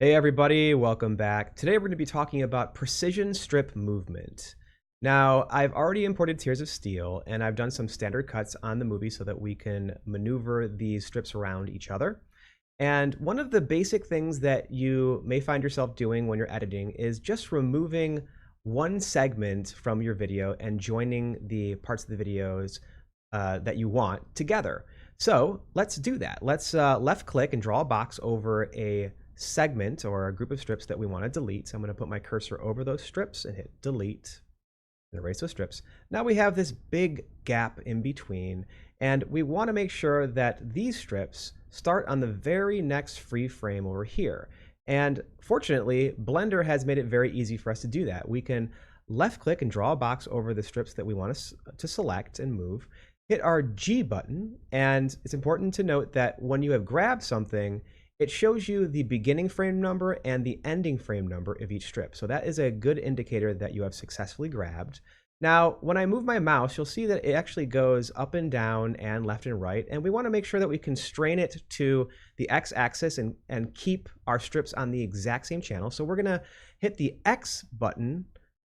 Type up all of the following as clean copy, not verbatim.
Hey everybody, welcome back. Today we're going to be talking about precision strip movement. Now, I've already imported Tears of Steel, and I've done some standard cuts on the movie so that we can maneuver these strips around each other. And one of the basic things that you may find yourself doing when you're editing is just removing one segment from your video and joining the parts of the videos that you want together. So let's do that. Let's left click and draw a box over a segment or a group of strips that we want to delete. So I'm going to put my cursor over those strips and hit delete and erase those strips. Now we have this big gap in between, and we want to make sure that these strips start on the very next free frame over here. And fortunately, Blender has made it very easy for us to do that. We can left click and draw a box over the strips that we want to select and move, hit our G button, and it's important to note that when you have grabbed something, it shows you the beginning frame number and the ending frame number of each strip. So that is a good indicator that you have successfully grabbed. Now, when I move my mouse, you'll see that it actually goes up and down and left and right. And we want to make sure that we constrain it to the x-axis and keep our strips on the exact same channel. So we're going to hit the X button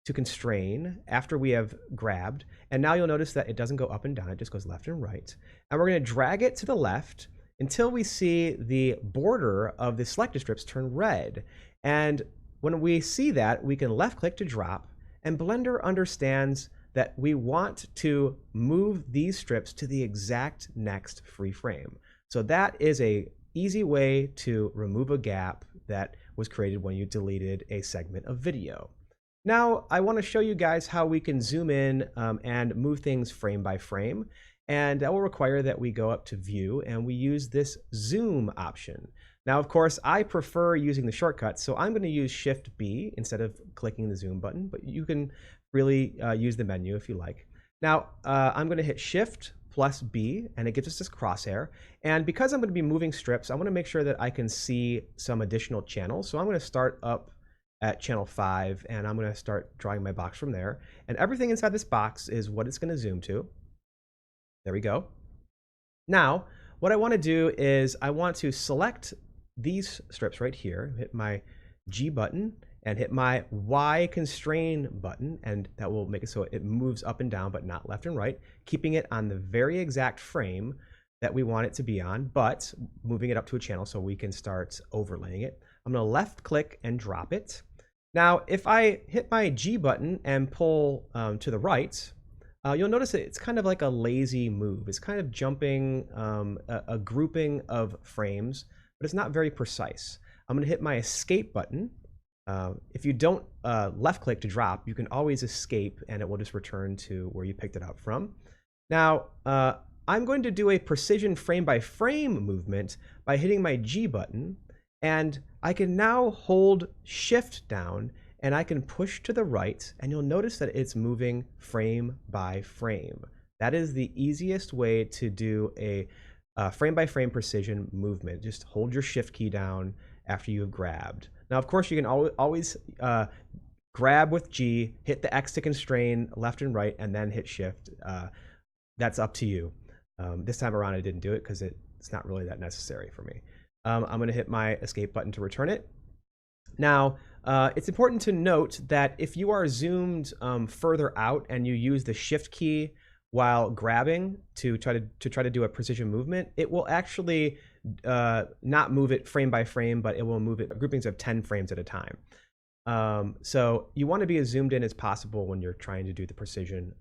to constrain after we have grabbed. And now you'll notice that it doesn't go up and down. It just goes left and right. And we're going to drag it to the left until we see the border of the selected strips turn red. And when we see that, we can left click to drop, and Blender understands that we want to move these strips to the exact next free frame. So that is a easy way to remove a gap that was created when you deleted a segment of video. Now, I want to show you guys how we can zoom in and move things frame by frame. And that will require that we go up to View and we use this Zoom option. Now, of course, I prefer using the shortcut, so I'm going to use Shift B instead of clicking the Zoom button, but you can really use the menu if you like. Now, I'm going to hit Shift plus B, and it gives us this crosshair. And because I'm going to be moving strips, I want to make sure that I can see some additional channels. So I'm going to start up at channel 5, and I'm going to start drawing my box from there. And everything inside this box is what it's going to zoom to. There we go. Now, what I want to do is I want to select these strips right here, hit my G button and hit my Y constrain button, and that will make it so it moves up and down but not left and right, keeping it on the very exact frame that we want it to be on, but moving it up to a channel so we can start overlaying it. I'm going to left click and drop it. Now, if I hit my G button and pull to the right, you'll notice that it's kind of like a lazy move. It's kind of jumping a grouping of frames, but it's not very precise. I'm going to hit my escape button. If you don't left click to drop, you can always escape and it will just return to where you picked it up from. Now, I'm going to do a precision frame by frame movement by hitting my G button, and I can now hold Shift down and I can push to the right, and you'll notice that it's moving frame by frame. That is the easiest way to do a frame by frame precision movement. Just hold your Shift key down after you have grabbed. Now, of course, you can always grab with G, hit the X to constrain left and right, and then hit Shift. That's up to you. This time around, I didn't do it because it's not really that necessary for me. I'm going to hit my escape button to return it. Now, it's important to note that if you are zoomed further out and you use the Shift key while grabbing to try to do a precision movement, it will actually not move it frame by frame, but it will move it groupings of 10 frames at a time. So you want to be as zoomed in as possible when you're trying to do the precision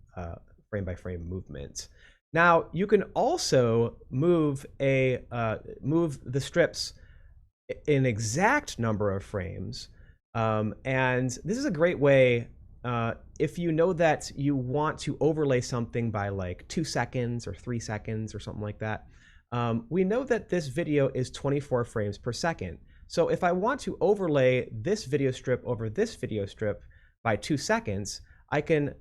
frame by frame movement. Now, you can also move the strips an exact number of frames, and this is a great way if you know that you want to overlay something by like 2 seconds or 3 seconds or something like that. We know that this video is 24 frames per second. So if I want to overlay this video strip over this video strip by 2 seconds, I can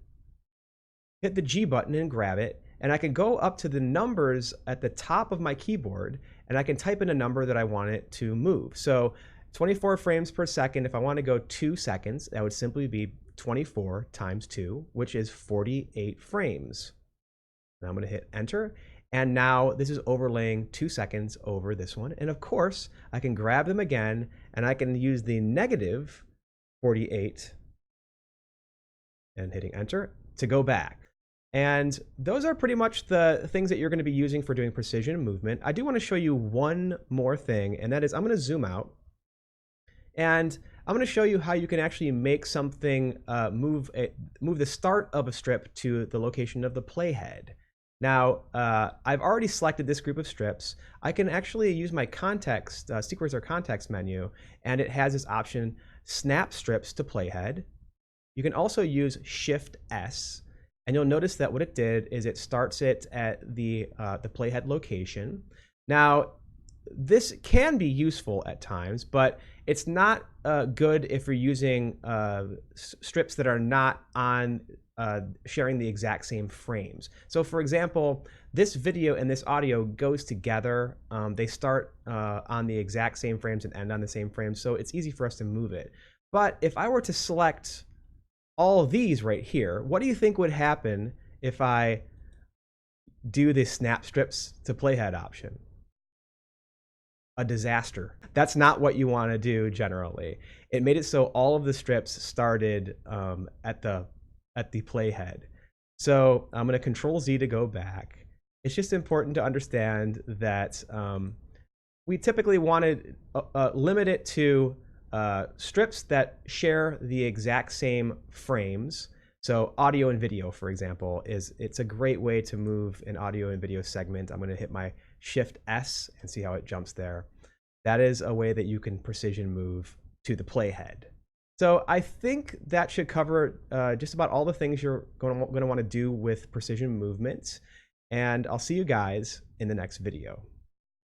hit the G button and grab it, and I can go up to the numbers at the top of my keyboard, and I can type in a number that I want it to move. So 24 frames per second, if I want to go 2 seconds, that would simply be 24 times 2, which is 48 frames. Now I'm going to hit enter, And now this is overlaying 2 seconds over this one. And of course, I can grab them again, and I can use the negative 48 and hitting enter to go back. And those are pretty much the things that you're going to be using for doing precision movement. I do want to show you one more thing, and that is I'm going to zoom out. And I'm going to show you how you can actually make something move the start of a strip to the location of the playhead. Now, I've already selected this group of strips. I can actually use my context, sequence or context menu, and it has this option, snap strips to playhead. You can also use Shift S, and you'll notice that what it did is it starts it at the playhead location. Now, this can be useful at times, but it's not good if you're using strips that are not on sharing the exact same frames. So for example, this video and this audio goes together. They start on the exact same frames and end on the same frames, so it's easy for us to move it. But if I were to select all of these right here, what do you think would happen if I do the snap strips to playhead option? A disaster. That's not what you want to do generally. It made it so all of the strips started at the playhead. So I'm going to Control Z to go back. It's just important to understand that we typically want to limit it to strips that share the exact same frames. So audio and video, for example, it's a great way to move an audio and video segment. I'm going to hit my Shift S and see how it jumps there. That is a way that you can precision move to the playhead. So I think that should cover just about all the things you're going to want to do with precision movement. And I'll see you guys in the next video.